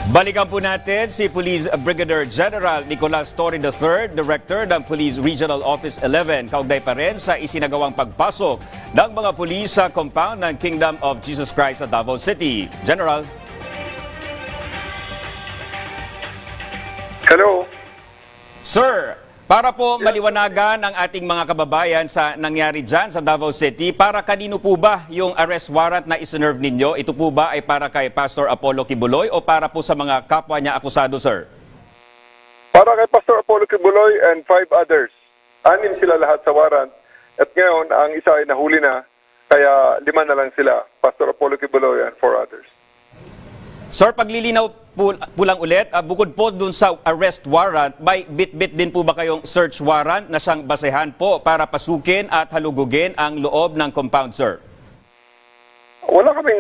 Balikan po natin si Police Brigadier General Nicolas Torre III, Director ng Police Regional Office 11, kaugnay pa rin sa isinagawang pagpasok ng mga pulis sa compound ng Kingdom of Jesus Christ sa Davao City. General. Hello. Sir, para po maliwanagan ang ating mga kababayan sa nangyari dyan sa Davao City, para kanino po ba yung arrest warrant na iserve ninyo? Ito po ba ay para kay Pastor Apollo Kibuloy o para po sa mga kapwa niya akusado, sir? Para kay Pastor Apollo Kibuloy and 5 others. 6 sila lahat sa warrant. At ngayon, ang isa ay nahuli na, kaya 5 na lang sila. Pastor Apollo Kibuloy and 4 others. Sir, paglilinaw po lang ulit, bukod po dun sa arrest warrant, may bit-bit din po ba kayong search warrant na siyang basehan po para pasukin at halugugin ang loob ng compound, sir? Wala kaming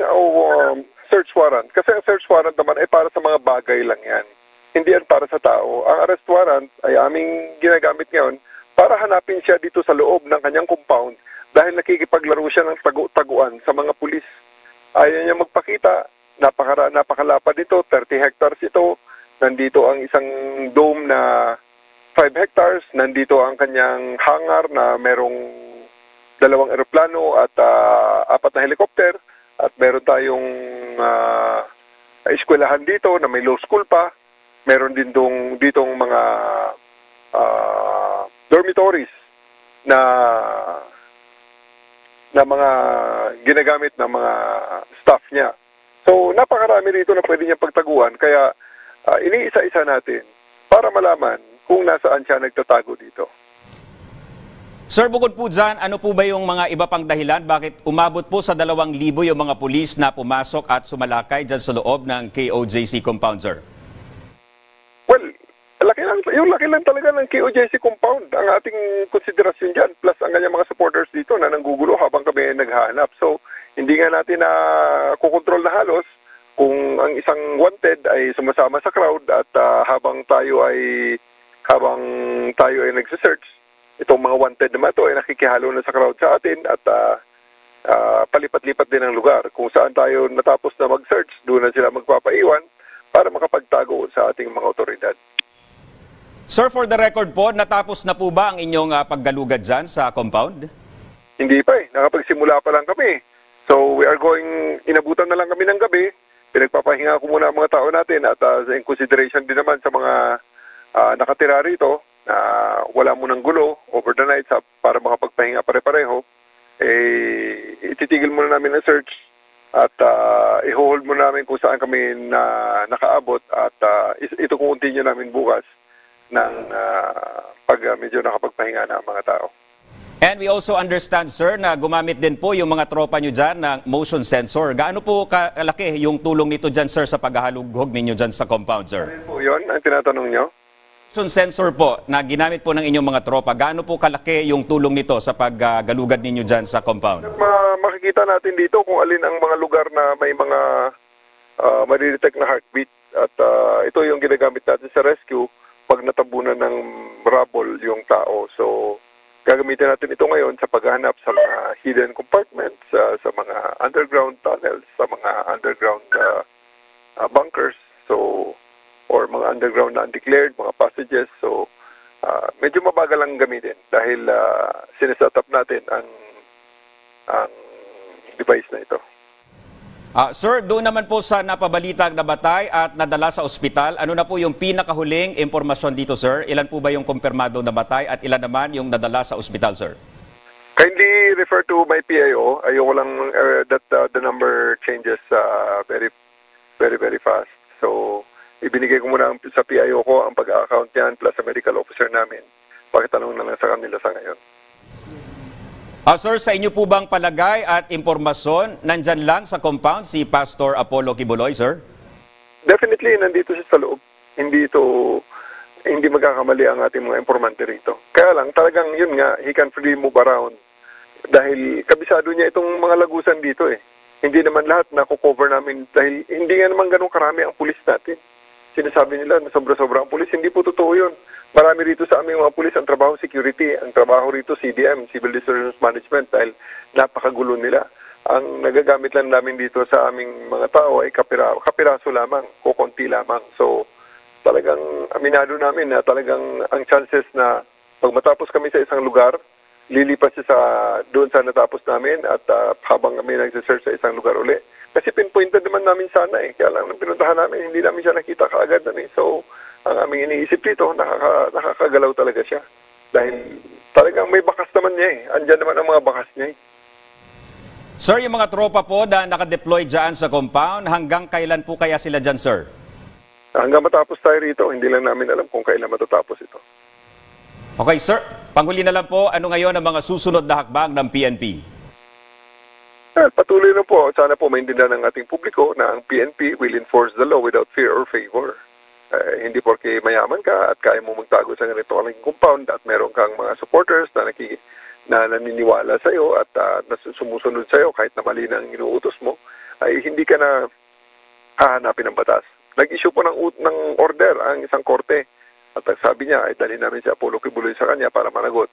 search warrant. Kasi ang search warrant naman ay para sa mga bagay lang yan. Hindi yan para sa tao. Ang arrest warrant ay aming ginagamit ngayon para hanapin siya dito sa loob ng kanyang compound dahil nakikipaglaro siya ng taguan sa mga pulis. Ayaw niya magpakita. Napakalapad ito, 30 hectares ito. Nandito ang isang dome na 5 hectares. Nandito ang kanyang hangar na merong 2 eroplano at 4 na helicopter. At meron tayong eskwelahan dito na may law school pa. Meron din ditong mga dormitories na mga ginagamit ng mga staff niya. So, napakarami rito na pwede niya pagtaguan, kaya iniisa-isa natin para malaman kung nasaan siya nagtatago dito. Sir, bukod po dyan, ano po ba yung mga iba pang dahilan? Bakit umabot po sa 2,000 yung mga pulis na pumasok at sumalakay dyan sa loob ng KOJC compound, sir? Well, yung laki lang talaga ng KOJC compound ang ating konsiderasyon dyan, plus ang kanyang mga supporters dito na nanggugulo habang kami naghahanap. So, hindi nga natin na kukontrol na halos kung ang isang wanted ay sumasama sa crowd at habang tayo ay nagse-search, itong mga wanted naman ito ay nakikihalo na sa crowd sa atin at palipat-lipat din ang lugar. Kung saan tayo natapos na mag-search, doon na sila magpapaiwan para makapagtago sa ating mga otoridad. Sir, for the record po, natapos na po ba ang inyong paggalugad dyan sa compound? Hindi pa eh. Nakapagsimula pa lang kami. So, inabutan na lang kami ng gabi. Pinagpapahinga ko muna ang mga tao natin at in consideration din naman sa mga nakatira rito na wala munang gulo over the night para makapagpahinga pare-pareho. Ititigil muna namin ang search at i-hold muna namin kung saan kami nakaabot at ito continue namin bukas ng pag medyo nakapagpahinga na ang mga tao. And we also understand, sir, na gumamit din po yung mga tropa nyo dyan ng motion sensor. Gaano po kalaki yung tulong nito dyan, sir, sa paghahalughog ninyo dyan sa compound, sir? Ano po yun ang tinatanong nyo? Motion sensor po na ginamit po ng inyong mga tropa, gaano po kalaki yung tulong nito sa paggalugad ninyo dyan sa compound? Makikita natin dito kung alin ang mga lugar na may mga madidetect na heartbeat. At ito yung ginagamit natin sa rescue pag natabunan ng rubble yung tao. So, gagamitin natin ito ngayon sa paghahanap sa mga hidden compartments, sa mga underground tunnels, sa mga underground bunkers, or mga underground na undeclared, mga passages. So, medyo mabagal lang gamitin dahil sineset up natin ang device na ito. Sir, doon naman po sa napabalitang nabatay at nadala sa ospital, ano na po yung pinakahuling impormasyon dito, sir? Ilan po ba yung kumpirmado nabatay at ilan naman yung nadala sa ospital, sir? Kindly refer to my PIO. Ayoko lang that the number changes very, very, very fast. So, ibinigay ko muna sa PIO ko ang pag-account niyan plus sa medical officer namin. Pakitanong na lang sa kanila sa ngayon. Sir, sa inyo po bang palagay at impormasyon, nandyan lang sa compound si Pastor Apollo Kibuloy, sir? Definitely, nandito siya sa loob. Hindi magkakamali ang ating mga informante rito. Kaya lang, talagang yun nga, he can freely move around. Dahil kabisado niya itong mga lagusan dito eh. Hindi naman lahat na-cover namin dahil hindi nga naman ganun karami ang pulis natin. Sinasabi nila na sobra-sobra ang pulis. Hindi po totoo yun. Marami rito sa aming mga pulis ang trabaho security, ang trabaho rito CDM, Civil Disturbance Management, dahil napakagulo nila. Ang nagagamit lang namin dito sa aming mga tao ay kapiraso lamang o konti lamang. So, talagang aminado namin na talagang ang chances na pag matapos kami sa isang lugar, lilipas siya doon sa natapos namin at habang kami nagsisearch sa isang lugar uli. Kasi pinpointed naman namin sana eh. Kaya lang nung pinuntahan namin, hindi namin siya nakita kaagad na eh. So, ang aming iniisip dito, nakakagalaw talaga siya. Dahil talagang may bakas naman niya eh. Andyan naman ang mga bakas niya eh. Sir, yung mga tropa po na nakadeploy dyan sa compound, hanggang kailan po kaya sila dyan, sir? Hanggang matapos tayo rito, hindi lang namin alam kung kailan matatapos ito. Okay, sir. Panghuli na lang po, ano ngayon ang mga susunod na hakbang ng PNP? Patuloy na po. Sana po maintindihan ng ating publiko na ang PNP will enforce the law without fear or favor. Hindi porke mayaman ka at kaya mo magtago sa ganito ang compound at meron kang mga supporters na naniniwala sa iyo at sumusunod sa iyo kahit na mali na ang inuutos mo, ay hindi ka na hahanapin ng batas. Nag-issue po ng order ang isang korte at sabi niya ay dalhin namin si Apollo Kibuloy sa kanya para managot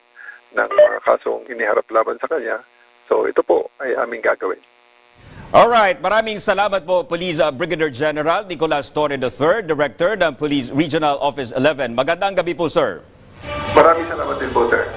ng mga kasong iniharap laban sa kanya. So ito po ay aming gagawin. Alright, maraming salamat po Police Brigadier General Nicolas Torre III, Director ng Police Regional Office 11. Magandang gabi po, sir. Maraming salamat din po, sir.